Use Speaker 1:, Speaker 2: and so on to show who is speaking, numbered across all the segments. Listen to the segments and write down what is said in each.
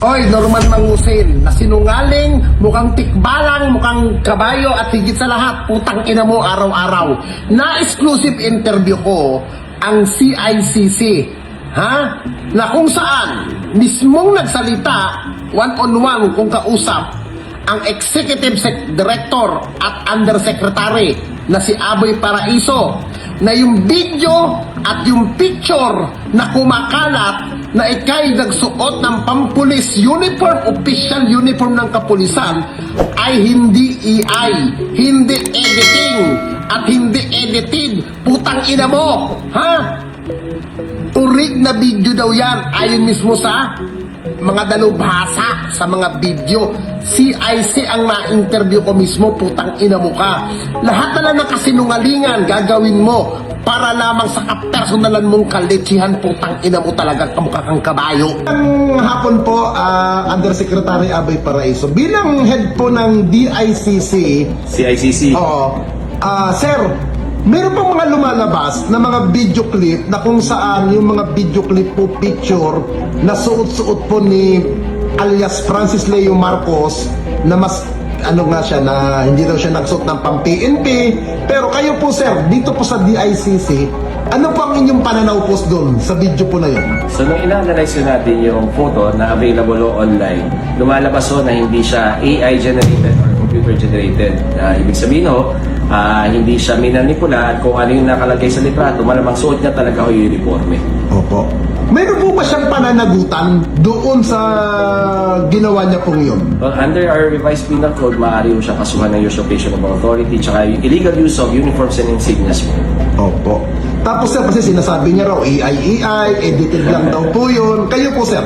Speaker 1: Oy, Norman Mangusin, na sinungaling, mukhang tikbalang, mukhang kabayo at higit sa lahat, putang ina mo araw-araw. Na-exclusive interview ko ang CICC, ha? Na kung saan mismong nagsalita one-on-one kung kausap ang Executive Director at Undersecretary na si Aboy Paraiso, na yung video at yung picture na kumakalat na ikay nagsuot ng pampulis uniform, official uniform ng kapulisan ay hindi AI, hindi editing at hindi edited. Putang ina mo, ha? Urig na video daw yan ayon mismo sa mga dalubhasa sa mga video. CIC ang ma-interview ko mismo, putang ina mo ka. Lahat na lang ng kasinungalingan gagawin mo para lamang sa kapersonalan mong kalitsihan, putang ina mo talaga, kamukha kang kabayo.
Speaker 2: Ang hapon po, Undersecretary Aboy Paraiso, bilang head po ng DICC.
Speaker 3: CICC.
Speaker 2: Oo. Sir, meron pong mga lumalabas na mga video clip na kung saan yung mga video clip po picture na suot-suot po ni alias Francis Leo Marcos na mas ano nga siya, na hindi daw siya nagsuot ng pang-PNP. Pero kayo po sir, dito po sa DICC, ano po ang inyong pananaw po doon sa video po na yun?
Speaker 3: So nung ina-analyze natin yung photo na available online, lumalabas na hindi siya AI generated or computer generated. Ibig sabihin hindi siya minanipula at kung ano yung nakalagay sa litrato, malamang suot niya talaga yung uniforme.
Speaker 2: Opo. Mayroon po ba siyang pananagutan doon sa ginawa niya pong yun?
Speaker 3: Well, under our revised penal code, maaari mo siya kasuhan ng usurpation of authority tsaka yung illegal use of uniforms and insignias mo.
Speaker 2: Opo. Tapos sir, kasi sinasabi niya raw AI, edited lang daw po yun. Kayo po sir?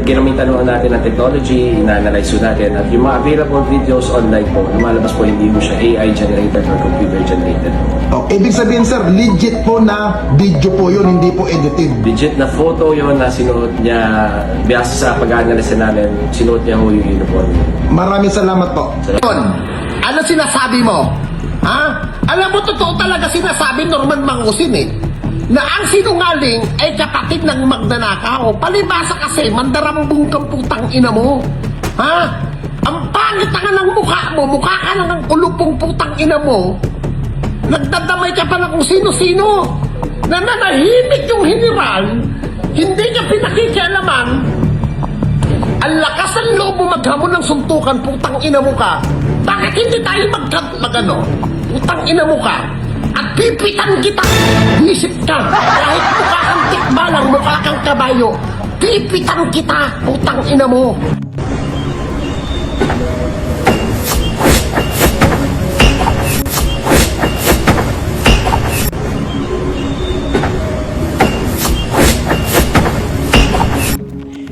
Speaker 3: Ginamitan natin ng technology, ina-analyze natin at yung mga available videos online po, lumalabas po hindi mo siya AI generated or computer generated.
Speaker 2: Oh, ibig sabihin sir, legit po na video po yun, hindi po edited.
Speaker 3: Legit na photo yon na sinuot niya, biyasa sa pag-analyze namin, sinuot niya yung uniform.
Speaker 2: Maraming salamat po.
Speaker 1: Yun, ano sinasabi mo? Ha? Alam mo, totoo talaga sinasabi Norman Mangusin na ang sinungaling ay kapatid ng magnanakaw. Palibasa kasi, mandarambong kang putang ina mo. Ha? Ang pangit nga ng mukha ka na ng ulupong putang ina mo. Nagdadamay ka pa na kung sino-sino. Nananahimik yung general, hindi niya pinakikialaman. Ang lakas ng loob mo maghamon ng suntukan, putang ina mo ka. Bakit hindi tayo magano? Putang ina mo ka. At pipitan kita. Isip ka. Kahit mukha kang tikbalang, mukha kang kabayo, pipitan kita, putang ina mo.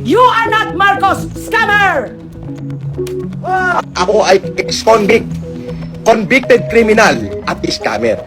Speaker 4: You are not Marcos Scammer!
Speaker 5: Ako ay ex-convict, convicted criminal at scammer.